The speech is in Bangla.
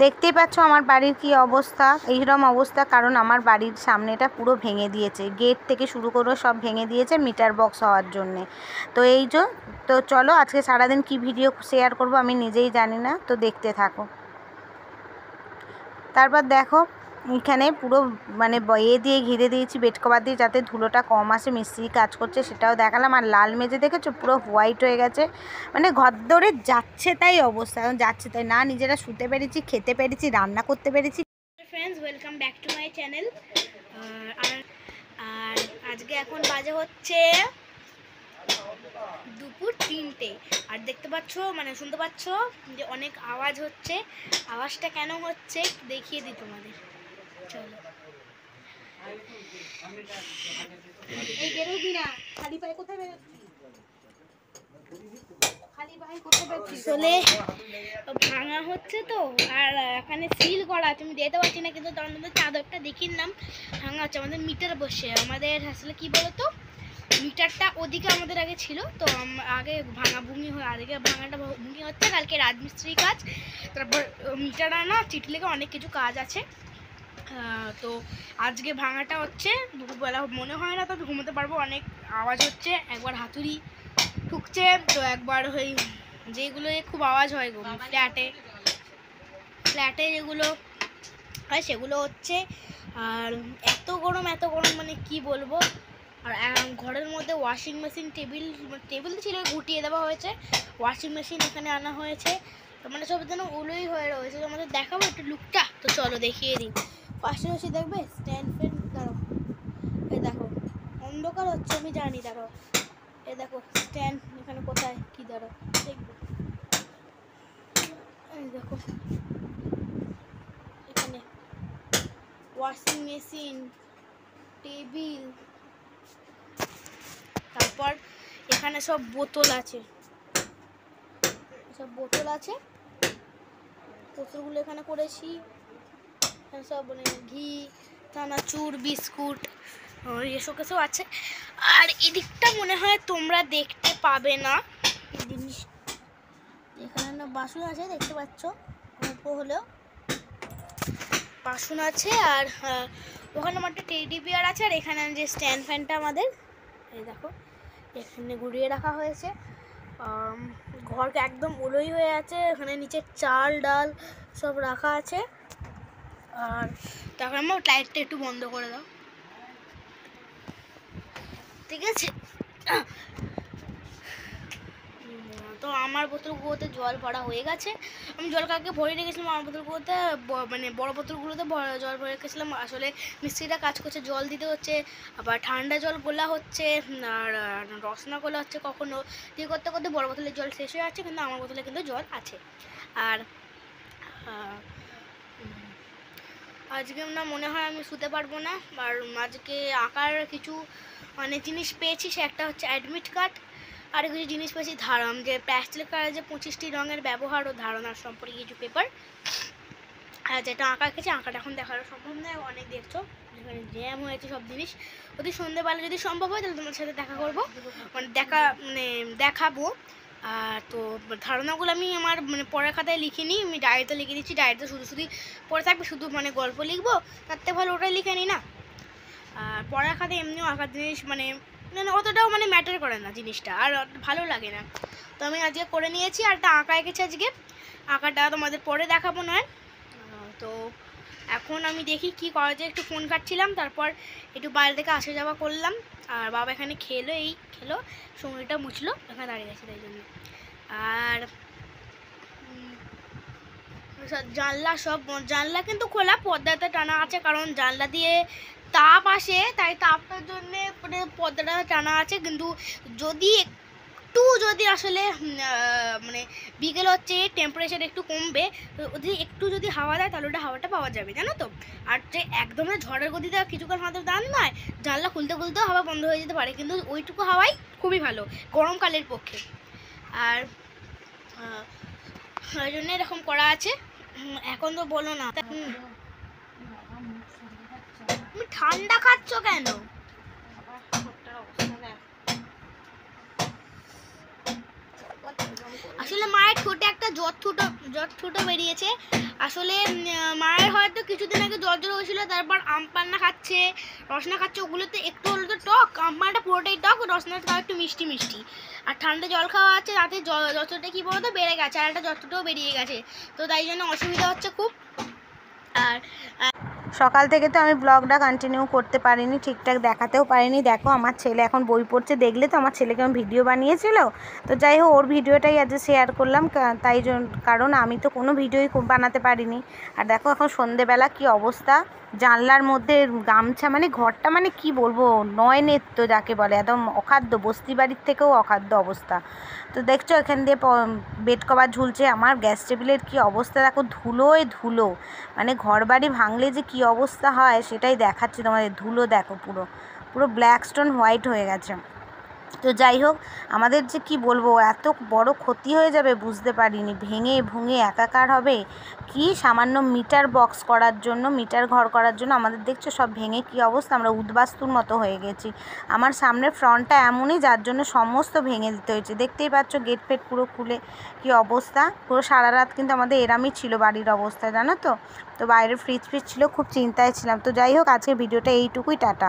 দেখতেই পাচ্ছ আমার বাড়ির কি অবস্থা। এইরকম অবস্থা কারণ আমার বাড়ির সামনেটা পুরো ভেঙে দিয়েছে, গেট থেকে শুরু করে সব ভেঙে দিয়েছে মিটার বক্স হওয়ার জন্যে। তো এই যে, তো চলো আজকে সারাদিন কি ভিডিও শেয়ার করব আমি নিজেই জানি না, তো দেখতে থাকো। তারপর দেখো এখানে পুরো মানে দিয়ে ঘিরে দিয়েছি বেড কভার দিয়ে, যাতে ধুলোটা কম আসে। মিস্ত্রি কাজ করছে সেটাও দেখালাম। আর লাল মেঝে দেখেছো পুরো হোয়াইট হয়ে গেছে, মানে ঘর দৌড়ে যাচ্ছে তাই অবস্থা, যাচ্ছে তাই না নিজেরা শুতে পেরেছি, খেতে পেরেছি, রান্না করতে পেরেছি। Friends, welcome back to my channel. আর আজকে এখন বাজে হচ্ছে দুপুর 3টে। আর দেখতে পাচ্ছ মানে শুনতে পাচ্ছ যে অনেক আওয়াজ হচ্ছে। আওয়াজটা কেন হচ্ছে দেখিয়ে দিই তোমাদের, চলো। এই বেরোবি না, খালি পায়ে কোথায় বেরোচ্ছিস? আসলে ভাঙা হচ্ছে তো, আর এখানে সিল করা আছে, আমি দিতে পারছি না, কিন্তু তোমাদের চাদরটা দেখিয়ে নিলাম। ভাঙা হচ্ছে আমাদের মিটার বসে, আমাদের আসলে কি বলতো, মিটারটা ওদিকে আমাদের আগে ছিল, তো আগে ভাঙা ভুঙি হয়ে আগে ভাঙাটা ভুঙি হচ্ছে। কালকে রাজমিস্ত্রি কাজ, তারপর মিটার আনা, চিঠি লেখা, অনেক কিছু কাজ আছে। তো আজকে ভাঙাটা হচ্ছে দুপুরবেলা, মনে হয় না তবে ঘুমোতে পারবো, অনেক আওয়াজ হচ্ছে। একবার হাতুড়ি ঠুকছে, তো একবার ওই যেগুলো খুব আওয়াজ হয় গো ফ্ল্যাটে যেগুলো হয় সেগুলো হচ্ছে। আর এত গরম মানে কি বলবো। আর ঘরের মধ্যে ওয়াশিং মেশিন, টেবিল ছিল, গুটিয়ে দেওয়া হয়েছে। ওয়াশিং মেশিন এখানে আনা হয়েছে, তো মানে সব যেন উলোই হয়ে রয়েছে। তোমাদের দেখাবো একটু লুকটা, তো চলো দেখিয়ে দিই। পাশাপাশি দেখবে স্ট্যান্ড ফ্যান, দাঁড়ো এই দেখো, অন্ধকার হচ্ছে আমি জানি, দাঁড়ো এই দেখো স্ট্যান্ড এখানে কোথায় কি, দাঁড়ো দেখবো, এই দেখো এখানে ওয়াশিং মেশিন, টেবিল, তারপর এখানে সব বোতল আছে, বোতলগুলো এখানে করেছি। এখানে সব মানে ঘি, চানাচুর, বিস্কুট এসব কিছু আছে। আর এদিকটা মনে হয় তোমরা দেখতে পাবে না জিনিস, এখানে না বাসন আছে, দেখতে পাচ্ছ অল্প হলেও বাসন আছে। আর ওখানে আমার একটা টেডি বিয়ার আছে। আর এখানে যে স্ট্যান্ড ফ্যানটা আমাদের, এই দেখো এখানে ঘুরিয়ে রাখা হয়েছে। ঘরটা একদম উলোই হয়ে আছে, এখানে নিচে চাল ডাল সব রাখা আছে। আর তখন আমার লাইটটা একটু বন্ধ করে দাও, ঠিক আছে? তো আমার বোতলগুলোতে জল ভরা হয়ে গেছে, আমি জল কালকে ভরে রেখেছিলাম। আমার বোতলগুলোতে মানে বড় বোতলগুলোতে জল ভরে রেখেছিলাম। আসলে মিস্ত্রিরা কাজ করছে, জল দিতে হচ্ছে, আবার ঠান্ডা জল গোলা হচ্ছে, আর রসনা গোলা হচ্ছে কখনো, দিয়ে করতে করতে বড় বোতলের জল শেষ হয়ে যাচ্ছে, কিন্তু আমার বোতলে কিন্তু জল আছে। আর আজকে না মনে হয় আমি শুতে পারবো না। আর আজকে আঁকার কিছু মানে জিনিস পেয়েছি, সে একটা হচ্ছে অ্যাডমিট কার্ড, আর কিছু জিনিস পেয়েছি যে প্যাস্টেল কালারের যে 25টি রঙের ব্যবহার ও ধারণার সম্পর্কে কিছু পেপার। আর যেটা আঁকা এঁকেছি, আঁকাটা এখন দেখানো সম্ভব নয়, অনেক দেখছো যেখানে জ্যাম হয়েছে সব জিনিস। যদি সন্ধ্যেবেলা যদি সম্ভব হয় তাহলে তোমার সাথে দেখা করবো, মানে দেখাবো। আর তো ধারণাগুলো আমি আমার মানে পড়ার খাতায় লিখিনি, আমি ডায়েরিতে লিখে দিচ্ছি। ডায়েরিতে শুধু পড়ে থাকবে, শুধু মানে গল্প লিখবো, তার থেকে ভালো ওটাই লিখে নিই না। আর পড়ার খাতায় এমনিও আঁকার জিনিস মানে অতটাও মানে ম্যাটার করে না জিনিসটা, আর ভালো লাগে না। তো আমি আজকে করে নিয়েছি, আর একটা আঁকা এঁকেছি আজকে, আঁকাটা তোমাদের পরে দেখাবো নয়। তো এখন আমি দেখি কি করা যায়, একটু ফোন কাটছিলাম, তারপর একটু বাইরে থেকে আসা যাওয়া করলাম। আর বাবা এখানে খেলো শরীরটা মুছলো, এখানে দাঁড়িয়ে গেছে তাই জন্য। আর জানলা কিন্তু খোলা, পর্দাটা টানা আছে, কারণ জানলা দিয়ে তাপ আসে, তাই তাপটার জন্যে মানে পর্দাটা টানা আছে। কিন্তু যদি আসলে মানে বিকেল হচ্ছে, টেম্পারেচার একটু কমবে, একটু যদি হাওয়া দেয় তাহলে ওটা হাওয়াটা পাওয়া যাবে, জানো তো। আর যে একদম ঝড়ের গতিতে কিছুক্ষণ হাতে দান নয়, জানলা খুলতে হাওয়া বন্ধ হয়ে যেতে পারে, কিন্তু ওইটুকু হাওয়াই খুবই ভালো গরমকালের পক্ষে। আর ওই জন্য এরকম করা আছে। এখন তো বলো না, তুমি ঠান্ডা খাচ্ছ কেন? আসলে মায়ের ঠোঁটে একটা জ্বর ঠুটো বেরিয়েছে, আসলে মায়ের হয়তো কিছুদিন আগে জ্বর হয়েছিল, তারপর আম পান্না খাচ্ছে, রসনা খাচ্ছে, ওগুলোতে একটু হলো তো টক, আম পান্নাটা পুরোটাই টক, রসনাটা তাও একটু মিষ্টি মিষ্টি। আর ঠান্ডা জল খাওয়া আছে, তাতে যতটা কী বলতো বেড়ে গেছে, আর একটা যতটাও বেরিয়ে গেছে, তো তাই জন্য অসুবিধা হচ্ছে খুব। আর সকাল থেকে তো আমি ব্লগটা কন্টিনিউ করতে পারিনি, ঠিকঠাক দেখাতেও পারিনি। দেখো আমার ছেলে এখন বই পড়ছে, দেখলে তো আমার ছেলেকে আমি ভিডিও বানিয়েছিল। তো যাই হোক, ওর ভিডিওটাই আজ শেয়ার করলাম, তাই জন্য, কারণ আমি তো কোনো ভিডিওই বানাতে পারিনি। আর দেখো এখন সন্ধেবেলা কি অবস্থা, জানলার মধ্যে গামছা, মানে ঘরটা মানে কি বলবো, নয়নেত্য যাকে বলে, একদম অখাদ্য, বস্তি বাড়ির থেকেও অখাদ্য অবস্থা। তো দেখছো এখান দিয়ে বেড কভার ঝুলছে, আমার গ্যাস টেবিলের কি অবস্থা দেখো, ধুলোয় ধুলো, মানে ঘর বাড়ি ভাঙলে যে কি অবস্থা হয় সেটাই দেখাচ্ছি তোমাদের। ধুলো দেখো, পুরো পুরো ব্ল্যাক স্টোন হোয়াইট হয়ে গেছে। তো যাই হোক, আমাদের যে কি বলবো, এত বড় ক্ষতি হয়ে যাবে বুঝতে পারিনি, ভেঙে ভুঙে একাকার হবে। কি সামান্য মিটার বক্স করার জন্য, মিটার ঘর করার জন্য আমাদের দেখছো সব ভেঙে কি অবস্থা, আমরা উদ্বাস্তুর মতো হয়ে গেছি। আমার সামনের ফ্রন্টটা এমনই, যার জন্য সমস্ত ভেঙে দিতে হয়েছে। দেখতেই পাচ্ছ গেট ফেট পুরো খুলে কি অবস্থা। পুরো সারা রাত কিন্তু আমাদের এরামই ছিল বাড়ির অবস্থা, জানো তো। তো বাইরে ফ্রিজ ছিল, খুব চিন্তায় ছিলাম। তো যাই হোক, আজকে ভিডিওটা এইটুকুই, টাটা।